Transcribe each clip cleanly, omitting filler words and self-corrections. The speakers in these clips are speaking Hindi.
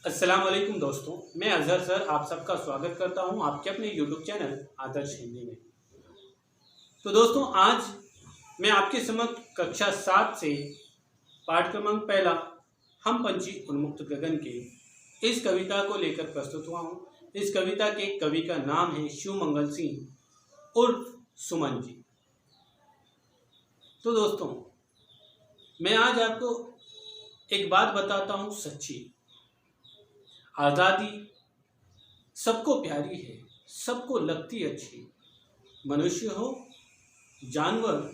अस्सलाम वालेकुम दोस्तों, मैं अजहर सर आप सबका स्वागत करता हूं आपके अपने यूट्यूब चैनल आदर्श हिंदी में। तो दोस्तों, आज मैं आपके समक्ष कक्षा 7 से पाठ क्रमांक पहला हम पंछी उन्मुक्त गगन के इस कविता को लेकर प्रस्तुत हुआ हूं। इस कविता के कवि का नाम है शिवमंगल सिंह उर्फ सुमन जी। तो दोस्तों, मैं आज आपको एक बात बताता हूं सच्ची। आज़ादी सबको प्यारी है, सबको लगती अच्छी, मनुष्य हो जानवर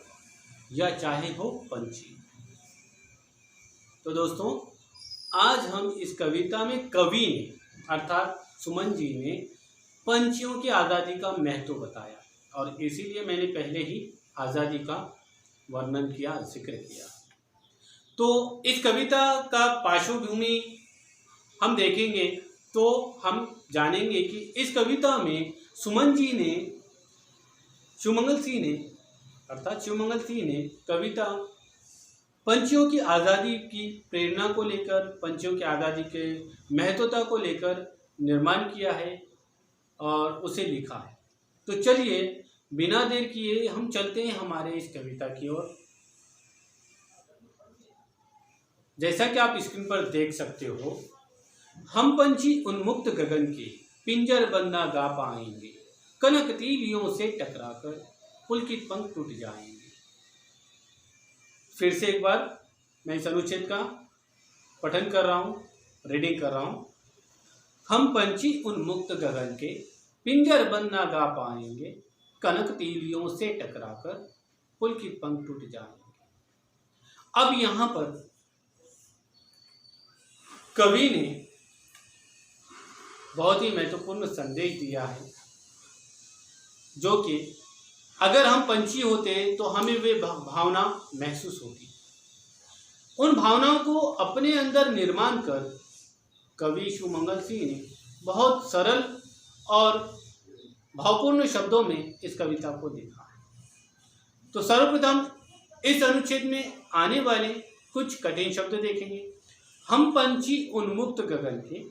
या चाहे हो पंछी। तो दोस्तों, आज हम इस कविता में कवि ने अर्थात सुमन जी ने पंछियों की आज़ादी का महत्व बताया और इसीलिए मैंने पहले ही आज़ादी का वर्णन किया, जिक्र किया। तो इस कविता का पार्श्वभूमि हम देखेंगे तो हम जानेंगे कि इस कविता में सुमन जी ने शिवमंगल सिंह ने कविता पंछियों की आज़ादी की प्रेरणा को लेकर, पंछियों की आज़ादी के महत्वता को लेकर निर्माण किया है और उसे लिखा है। तो चलिए बिना देर किए हम चलते हैं हमारे इस कविता की ओर। जैसा कि आप स्क्रीन पर देख सकते हो, हम पंछी उन्मुक्त गगन के पिंजर बंद ना गा पाएंगे, कनक तीलियों से टकराकर पुलकित पंख टूट जाएंगे। फिर से एक बार मैं इस अनुच्छेद का पठन कर रहा हूँ, रीडिंग कर रहा हूँ। हम पंछी उन्मुक्त गगन के पिंजर बंद ना गा पाएंगे, कनक तीलियों से टकराकर पुलकित पंख टूट जाएंगे। अब यहाँ पर कवि ने बहुत ही महत्वपूर्ण संदेश दिया है, जो कि अगर हम पंछी होते तो हमें वे भावना महसूस होती। उन भावनाओं को अपने अंदर निर्माण कर कवि शिवमंगल सिंह ने बहुत सरल और भावपूर्ण शब्दों में इस कविता को लिखा है। तो सर्वप्रथम इस अनुच्छेद में आने वाले कुछ कठिन शब्द देखेंगे। हम पंछी उन्मुक्त गगन के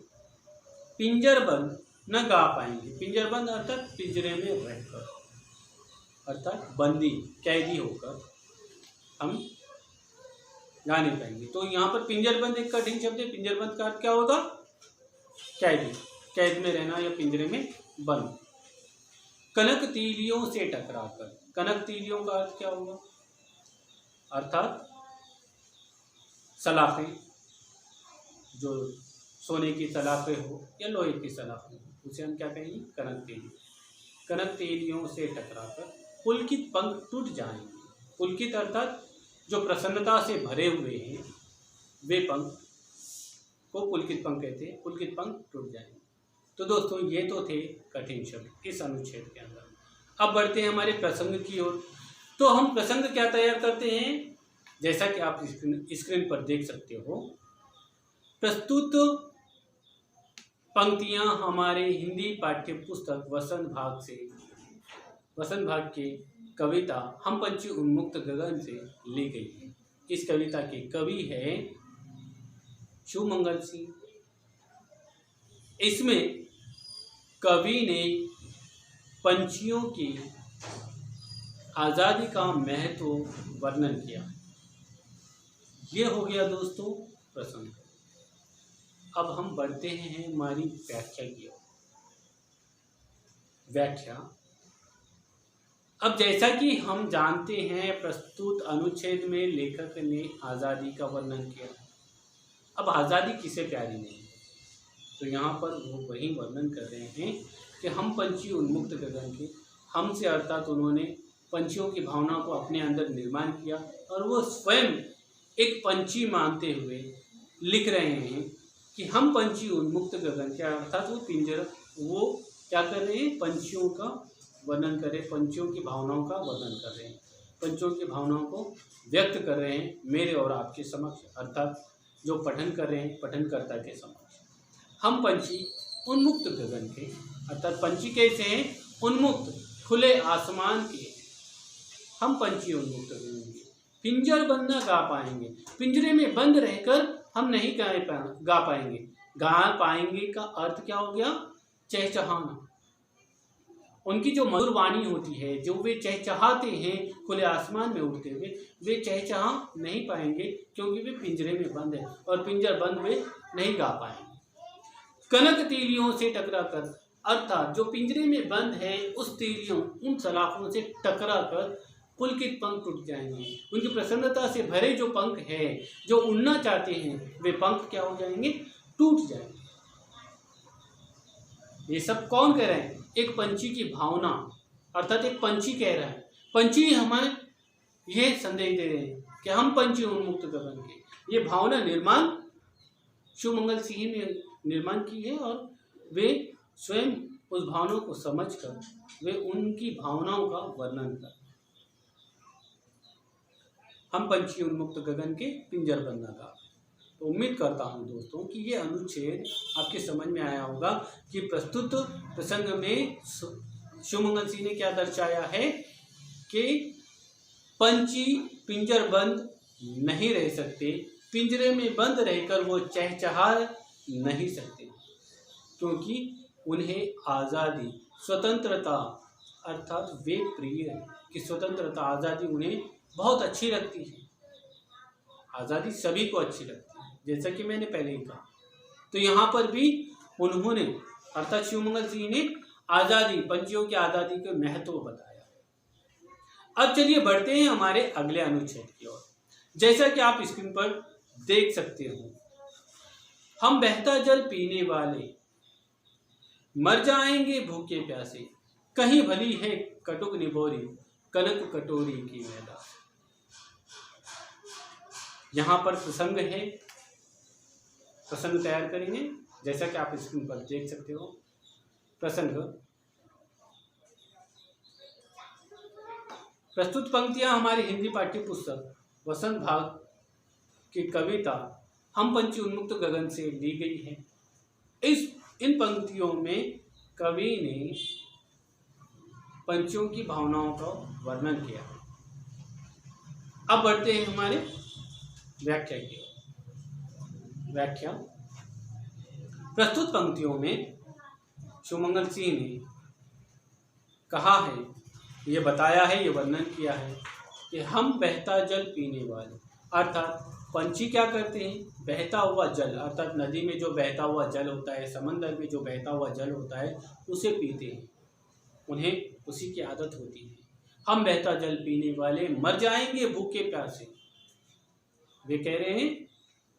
पिंजर बंद न गा पाएंगे। पिंजर बंद अर्थात पिंजरे में रहकर, अर्थात बंदी कैदी होकर हम गा नहीं पाएंगे। तो यहाँ पर पिंजर बंद एक कठिन शब्द है। पिंजर बंद का अर्थ क्या होगा? कैदी, कैद में रहना या पिंजरे में बंद। कनक तीलियों से टकराकर, कनक तीलियों का अर्थ क्या होगा? अर्थात सलाखें, जो सोने की सलाखें हो या लोहे की सलाखें हो, उसे हम क्या कहेंगे? कनक तीली। कनक तीलियों से टकराकर पुलकित पंख टूट जाएंगे। पुलकित अर्थात जो प्रसन्नता से भरे हुए हैं, वे पंख को पुलकित पंख कहते हैं। पुलकित पंख टूट जाएंगे। तो दोस्तों, ये तो थे कठिन शब्द इस अनुच्छेद के अंदर। अब बढ़ते हैं हमारे प्रसंग की ओर। तो हम प्रसंग क्या तैयार करते हैं? जैसा कि आप स्क्रीन पर देख सकते हो, प्रस्तुत पंक्तियां हमारे हिंदी पाठ्य पुस्तक वसंत भाग के कविता हम पंछी उन्मुक्त गगन से ली गई है। इस कविता के कवि है शिवमंगल सिंह। इसमें कवि ने पंछियों की आज़ादी का महत्व वर्णन किया। ये हो गया दोस्तों प्रसंग। अब हम बढ़ते हैं हमारी व्याख्या की ओर। व्याख्या। अब जैसा कि हम जानते हैं, प्रस्तुत अनुच्छेद में लेखक ने आज़ादी का वर्णन किया। अब आज़ादी किसे प्यारी नहीं? तो यहाँ पर वो वही वर्णन कर रहे हैं कि हम पंछी उन्मुक्त गगन के, हमसे अर्थात उन्होंने पंछियों की भावना को अपने अंदर निर्माण किया और वो स्वयं एक पंछी मानते हुए लिख रहे हैं कि हम पंछी उन्मुक्त गगन के, अर्थात वो क्या कर रहे हैं? पंछियों का वर्णन कर रहे हैं, पंछियों की भावनाओं का वर्णन कर रहे हैं, पंछियों की भावनाओं को व्यक्त कर रहे हैं मेरे और आपके समक्ष, अर्थात जो पठन कर रहे हैं पठनकर्ता के समक्ष। हम पंछी उन्मुक्त गगन के, अर्थात पंछी कैसे हैं? उन्मुक्त, खुले आसमान के। हम पंछी उन्मुक्त गगन के पिंजर बंद न गा पाएंगे। पिंजरे में बंद रहकर हम नहीं गा पाएंगे। गा पाएंगे का अर्थ क्या हो गया? चहचहाना। उनकी जो मधुर वाणी होती है, जो वे चहचहाते हैं खुले आसमान में उड़ते हुए, वे चहचहा नहीं पाएंगे क्योंकि वे पिंजरे में बंद है और पिंजर बंद वे नहीं गा पाएंगे। कनक तीलियों से टकरा कर, अर्थात जो पिंजरे में बंद है उस तीलियों, उन सलाखों से टकरा कर पुलकित पंख टूट जाएंगे। उनकी प्रसन्नता से भरे जो पंख है, जो उड़ना चाहते हैं, वे पंख क्या हो जाएंगे? टूट जाएंगे। ये सब कौन कह रहे हैं? एक पंछी की भावना, अर्थात एक पंछी कह रहा है। पंछी हमें ये संदेश दे रहे हैं कि हम पंछी उन्मुक्त गगन के। ये भावना निर्माण शिवमंगल सिंह ने निर्माण की है और वे स्वयं उस भावना को समझकर वे उनकी भावनाओं का वर्णन कर। हम पंछी उन्मुक्त गगन के पिंजर बंद का। तो उम्मीद करता हूं दोस्तों कि ये अनुच्छेद आपके समझ में आया होगा कि प्रस्तुत प्रसंग में शिवमंगल सिंह ने क्या दर्शाया है कि पंछी पिंजर बंद नहीं रह सकते, पिंजरे में बंद रहकर वो चहचहा नहीं सकते, क्योंकि उन्हें आज़ादी, स्वतंत्रता, अर्थात वे प्रिय कि स्वतंत्रता, आज़ादी उन्हें बहुत अच्छी लगती है। आज़ादी सभी को अच्छी लगती है, जैसा कि मैंने पहले ही कहा। तो यहाँ पर भी उन्होंने, अर्थात शिवमंगल सिंह ने आज़ादी, पंछियों की आज़ादी के महत्व बताया। अब चलिए बढ़ते हैं हमारे अगले अनुच्छेद की ओर। जैसा कि आप स्क्रीन पर देख सकते हो, हम बहता जल पीने वाले मर जाएंगे भूखे प्यासे, कहीं भली है कटुक निबोरी, कनक कटोरी की मैदा। यहाँ पर प्रसंग है, प्रसंग तैयार करेंगे जैसा कि आप स्क्रीन पर देख सकते हो। प्रसंग, प्रस्तुत पंक्तियां हमारी हिंदी पाठ्य पुस्तक वसंत भाग की कविता हम पंछी उन्मुक्त गगन से ली गई है। इन पंक्तियों में कवि ने पंछियों की भावनाओं का वर्णन किया। अब बढ़ते हैं हमारे व्याख्या की ओर। व्याख्या, प्रस्तुत पंक्तियों में शिवमंगल सिंह ने कहा है, ये बताया है, ये वर्णन किया है कि हम बहता जल पीने वाले, अर्थात पंछी क्या करते हैं? बहता हुआ जल, अर्थात नदी में जो बहता हुआ जल होता है, समंदर में जो बहता हुआ जल होता है, उसे पीते हैं, उन्हें उसी की आदत होती है। हम बहता जल पीने वाले मर जाएंगे भूखे प्यासे। वे कह रहे हैं,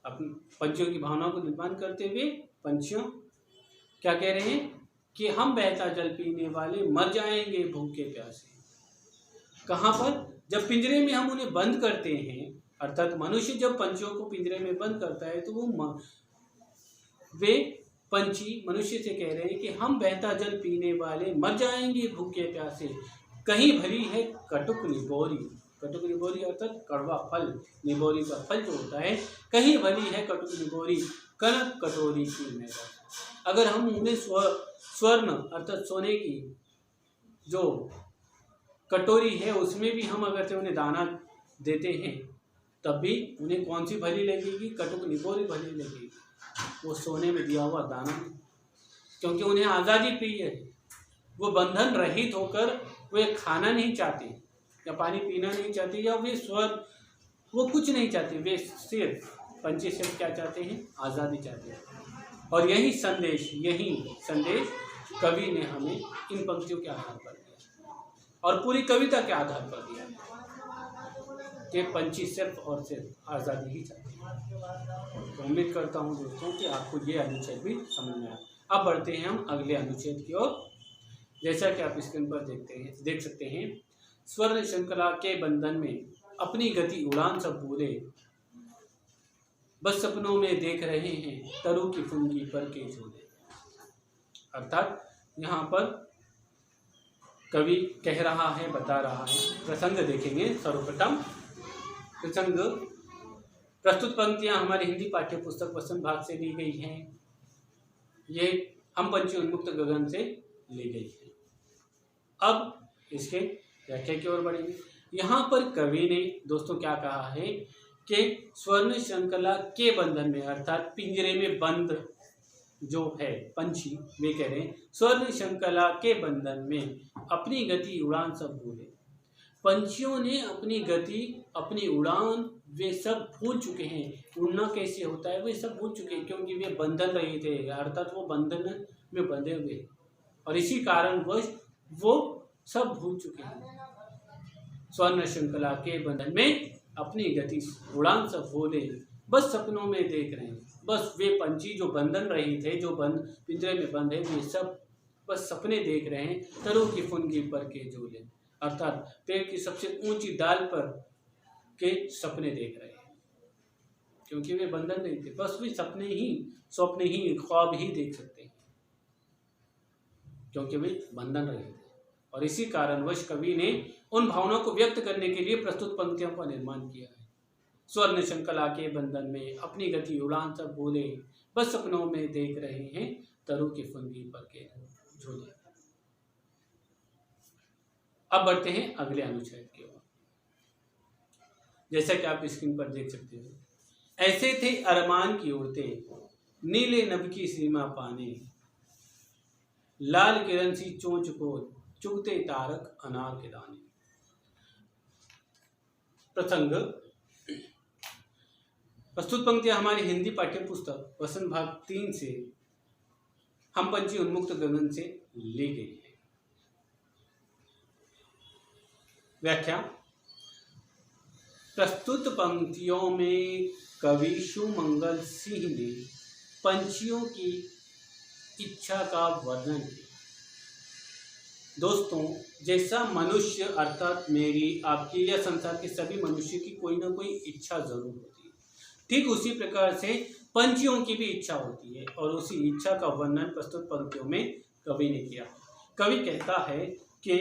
अपनी पंछियों की भावनाओं को निर्माण करते हुए पंछियों क्या कह रहे हैं कि हम बहता जल पीने वाले मर जाएंगे भूखे प्यासे। कहाँ पर? जब पिंजरे में हम उन्हें बंद करते हैं, अर्थात मनुष्य जब पंछियों को पिंजरे में बंद करता है तो वे पंछी मनुष्य से कह रहे हैं कि हम बहता जल पीने वाले मर जाएंगे भूखे प्यासे, कहीं भली है कटुक निबोरी। कटुक निबोरी अर्थात कड़वा फल, निबोरी का फल जो होता है, कहीं भली है कटुक निबोरी, कनक कटोरी की मैदा। अगर हम उन्हें स्वर्ण अर्थात सोने की जो कटोरी है उसमें भी हम अगर से उन्हें दाना देते हैं, तब भी उन्हें कौन सी भली लगेगी? कटुक निबोरी भली लगेगी, वो सोने में दिया हुआ दाना, क्योंकि उन्हें आज़ादी प्रिय है। वो बंधन रहित होकर वे खाना नहीं चाहते या पानी पीना नहीं चाहते या वो कुछ नहीं चाहते। वे सिर्फ पंछी सिर्फ क्या चाहते हैं? आज़ादी चाहते हैं। और यही संदेश कवि ने हमें इन पंक्तियों के आधार पर दिया और पूरी कविता के आधार पर दिया कि पंछी सिर्फ और सिर्फ आज़ादी ही चाहते हैं। तो उम्मीद करता हूँ दोस्तों कि आपको ये अनुच्छेद भी समझ में आया। अब बढ़ते हैं हम अगले अनुच्छेद की ओर। जैसा कि आप स्क्रीन पर देख सकते हैं, स्वर्ण श्रृंखला के बंधन में अपनी गति उड़ान सब भूले, बस सपनों में देख रहे हैं तरु की फुनगी पर के झूले। अर्थात यहाँ पर कवि कह रहा है, बता रहा है। प्रसंग देखेंगे। सर्वप्रथम प्रसंग, प्रस्तुत पंक्तियाँ हमारी हिंदी पाठ्य पुस्तक वसंत भाग से ली गई हैं। ये हम पंछी उन्मुक्त गगन से ली गई है। अब इसके व्याख्या की ओर बढ़ेंगे। यहाँ पर कवि ने दोस्तों क्या कहा है कि स्वर्ण श्रृंखला के बंधन में, अर्थात पिंजरे में बंद जो है पंछी, वे कह रहे हैं स्वर्ण श्रृंखला के बंधन में अपनी गति उड़ान सब भूले। पंछियों ने अपनी गति, अपनी उड़ान वे सब भूल चुके हैं। उड़ना कैसे होता है वे सब भूल चुके हैं, क्योंकि वे बंधन रहे थे, अर्थात वो बंधन में बंधे हुए, और इसी कारणवश वो सब भूल चुके हैं। स्वर्ण श्रृंखला के बंधन में अपनी गति उड़ान सब भूले, बस सपनों में देख रहे हैं। बस वे पंछी जो बंधन रहे थे, जो पिंजरे में बंद है, वे सब बस सपने देख रहे हैं, तरों की फुनगी पर के झूले, अर्थात पेड़ की सबसे ऊंची डाल पर के सपने देख रहे हैं, क्योंकि वे बंधन नहीं थे। बस वे स्वप्न ही ख्वाब ही देख सकते हैं, क्योंकि वे बंधन रहे थे। और इसी कारणवश कवि ने उन भावनाओं को व्यक्त करने के लिए प्रस्तुत पंक्तियों का निर्माण किया है। स्वर्ण श्रृंखला के बंधन में अपनी गति उड़ान सब भूले, बस सपनों में देख रहे हैं तरों की फुनगी पर के झूले। अब बढ़ते हैं अगले अनुच्छेद की ओर। जैसा कि आप स्क्रीन पर देख सकते हो, ऐसे थे अरमान की उड़ते, नीले नभ की सीमा पाने, लाल किरण सी चोंच को चुगते तारक अनार के दाने। प्रसंग, प्रस्तुत पंक्तियां हमारी हिंदी पाठ्य पुस्तक वसंत भाग 3 से हम पंछी उन्मुक्त गगन से ली गई है। व्याख्या, प्रस्तुत पंक्तियों में कवि सुमंगल सिंह ने पंछियों की इच्छा का वर्णन किया। दोस्तों, जैसा मनुष्य अर्थात मेरी, आपकी या संसार के सभी मनुष्य की कोई ना कोई इच्छा जरूर होती है, ठीक उसी प्रकार से पंछियों की भी इच्छा होती है, और उसी इच्छा का वर्णन प्रस्तुत पंक्तियों में कवि ने किया। कवि कहता है कि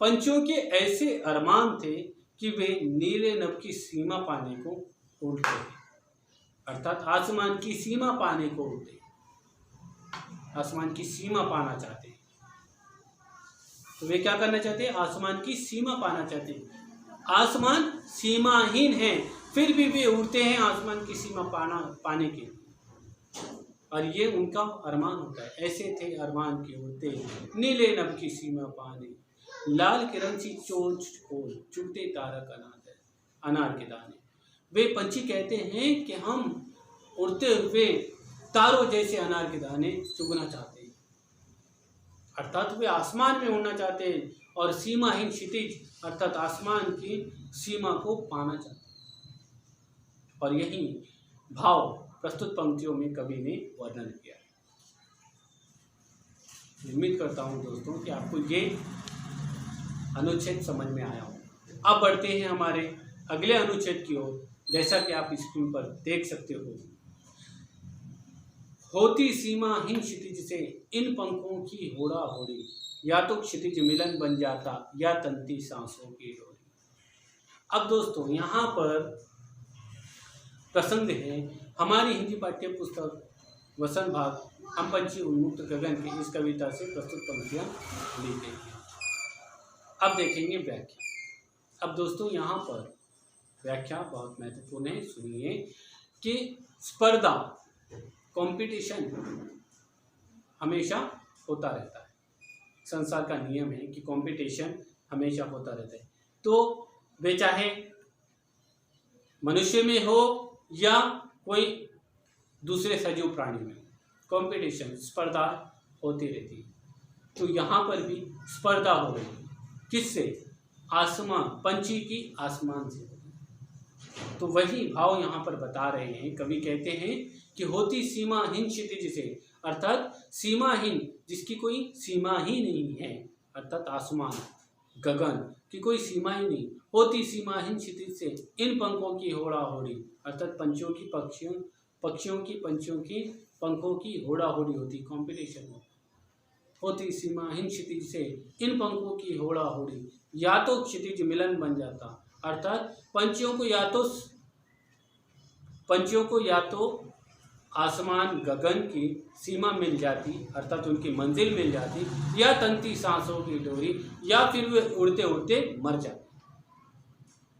पंछियों के ऐसे अरमान थे कि वे नीले नभ की सीमा पाने को उड़ते हैं, अर्थात आसमान की सीमा पाने को उड़ते, आसमान की सीमा पाना चाहते हैं। तो वे क्या करना चाहते हैं? आसमान की सीमा पाना चाहते हैं। आसमान सीमाहीन है, फिर भी वे उड़ते हैं आसमान की सीमा पाने के, और ये उनका अरमान होता है। ऐसे थे अरमान के उड़ते, नीले नभ की सीमा पाने, लाल किरण सी चोंच को चुगते तारक अनार के दाने। वे पंछी कहते हैं कि हम उड़ते हुए तारों जैसे अनार के दाने चुगना चाहते हैं, अर्थात वे आसमान में उड़ना चाहते हैं और सीमाहीन क्षितिज अर्थात आसमान की सीमा को पाना चाहते हैं। और यही भाव प्रस्तुत पंक्तियों में कवि ने वर्णन किया है। उम्मीद करता हूँ दोस्तों कि आपको ये अनुच्छेद समझ में आया हो। अब बढ़ते हैं हमारे अगले अनुच्छेद की ओर। जैसा कि आप स्क्रीन पर देख सकते हो, होती सीमाहीन क्षितिज से इन पंखों की होड़ा होड़ी, या तो क्षितिज मिलन बन जाता या तंती सांसों की डोरी। अब दोस्तों, यहाँ पर प्रसंग है हमारी हिंदी पाठ्य पुस्तक वसंत भाग हम पंछी उन्मुक्त गगन की इस कविता से प्रस्तुत पंक्तियाँ ली गई हैं। अब देखेंगे व्याख्या। अब दोस्तों, यहाँ पर व्याख्या बहुत महत्वपूर्ण है, सुनिए कि स्पर्धा, कंपटीशन हमेशा होता रहता है। संसार का नियम है कि कंपटीशन हमेशा होता रहता है, तो वे चाहे मनुष्य में हो या कोई दूसरे सजीव प्राणी में, कंपटीशन स्पर्धा होती रहती है। तो यहाँ पर भी स्पर्धा हो रही है, किससे? आसमान, पंछी की आसमान से। तो वही भाव यहाँ पर बता रहे हैं। कवि कहते हैं कि होती सीमाहीन क्षितिज से, अर्थात सीमाहीन, जिसकी कोई सीमा ही नहीं है, अर्थात आसमान गगन की कोई सीमा ही नहीं, होती सीमाहीन क्षितिज से इन पंखों की होड़ा होड़ी, अर्थात पंछियों की पंछियों की पंखों की होड़ा होड़ी होती, कॉम्पिटिशन होती सीमाहीन क्षितिज से इन पंखों की होड़ा होड़ी, या तो क्षितिज मिलन बन जाता, अर्थात पंछियों को या तो आसमान गगन की सीमा मिल जाती, अर्थात उनकी मंजिल मिल जाती, या तंती सांसों की डोरी, या फिर वे उड़ते उड़ते मर जाते,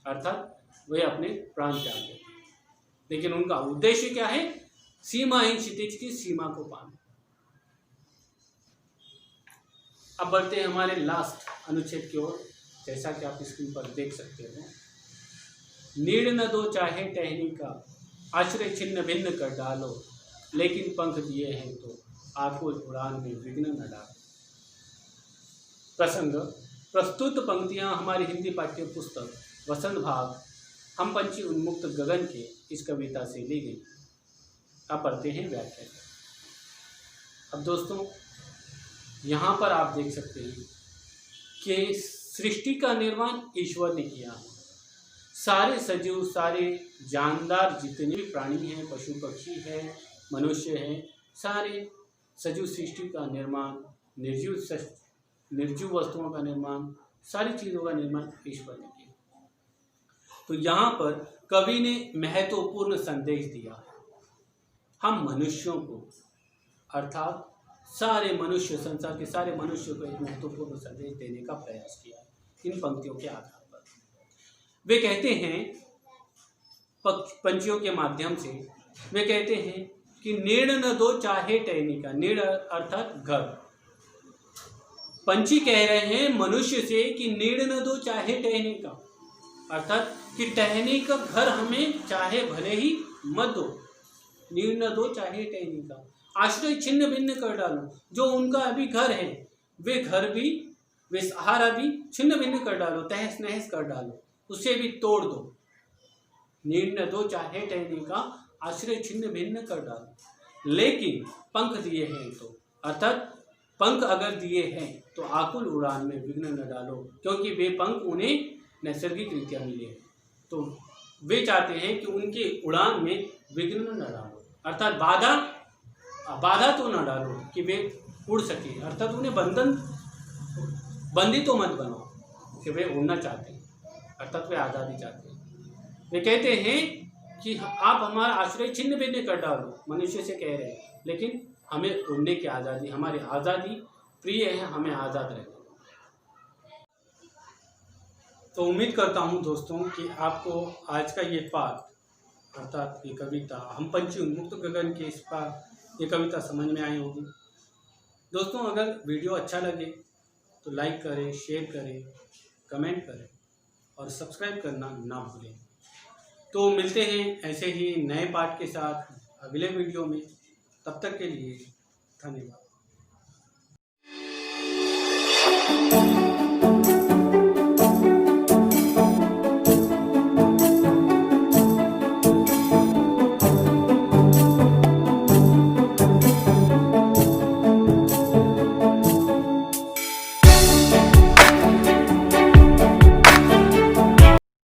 अर्थात वे अपने प्राण त्याग देते। लेकिन उनका उद्देश्य क्या है? सीमाहीन क्षितिज की सीमा को पाना। अब बढ़ते हैं हमारे लास्ट अनुच्छेद की ओर। जैसा कि आप स्क्रीन पर देख सकते हो, नीड़ न दो चाहे टहनी का, आश्रय छिन्न भिन्न कर डालो, लेकिन पंख दिए हैं तो आकुल उड़ान में विघ्न न डालो। प्रसंग: प्रस्तुत पंक्तियां हमारी हिंदी पाठ्य पुस्तक वसंत भाग हम पंछी उन्मुक्त गगन के इस कविता से ली गई। अब पढ़ते हैं व्याख्या। अब दोस्तों, यहाँ पर आप देख सकते हैं कि सृष्टि का निर्माण ईश्वर ने किया है। सारे सजीव, सारे जानदार जितने भी प्राणी हैं, पशु पक्षी हैं, मनुष्य हैं, सारे सजीव सृष्टि का निर्माण, निर्जीव वस्तुओं का निर्माण, सारी चीज़ों का निर्माण ईश्वर ने किया। तो यहाँ पर कवि ने महत्वपूर्ण संदेश दिया हम मनुष्यों को, अर्थात सारे मनुष्य, संसार के सारे मनुष्यों को एक महत्वपूर्ण संदेश देने का प्रयास किया इन पंक्तियों के आधार पर। वे कहते हैं, पंछियों के माध्यम से वे कहते हैं कि नीड़ न दो चाहे टहनी का। नीड़ अर्थात घर। पंछी कह रहे हैं मनुष्य से कि नीड़ न दो चाहे टहनी का, अर्थात कि टहनी का घर हमें चाहे भले ही मत दो। नीड़ न दो चाहे टहनी का, आश्रय छिन्न भिन्न कर डालो। जो उनका अभी घर है, वे घर भी, वे सहारा भी छिन्न भिन्न कर डालो, तहस नहस कर डालो, उसे भी तोड़ दो। नीड़ न दो चाहे टहनी का, आश्रय छिन्न भिन्न कर डालो, लेकिन पंख दिए हैं तो, अर्थात पंख अगर दिए हैं तो आकुल उड़ान में विघ्न न डालो, क्योंकि वे पंख उन्हें नैसर्गिक रीत्या मिले हैं। तो वे चाहते हैं कि उनके उड़ान में विघ्न न डालो, अर्थात बाधा तो न डालो कि वे उड़ सके, अर्थात उन्हें बंदी तो मत बनाओ कि वे उड़ना चाहते हैं, अर्थात वे आज़ादी चाहते हैं। वे कहते हैं कि आप हमारा आश्रय छिन्न भिन्न कर डालो, मनुष्य से कह रहे हैं, लेकिन हमें उड़ने की आज़ादी, हमारी आज़ादी प्रिय है, हमें आज़ाद रहना। तो उम्मीद करता हूँ दोस्तों कि आपको आज का ये पाठ, अर्थात ये कविता हम पंछी उन्मुक्त गगन के इस पाठ, ये कविता समझ में आई होगी। दोस्तों, अगर वीडियो अच्छा लगे तो लाइक करें, शेयर करें, कमेंट करें और सब्सक्राइब करना ना भूलें। तो मिलते हैं ऐसे ही नए पाठ के साथ अगले वीडियो में। तब तक के लिए धन्यवाद।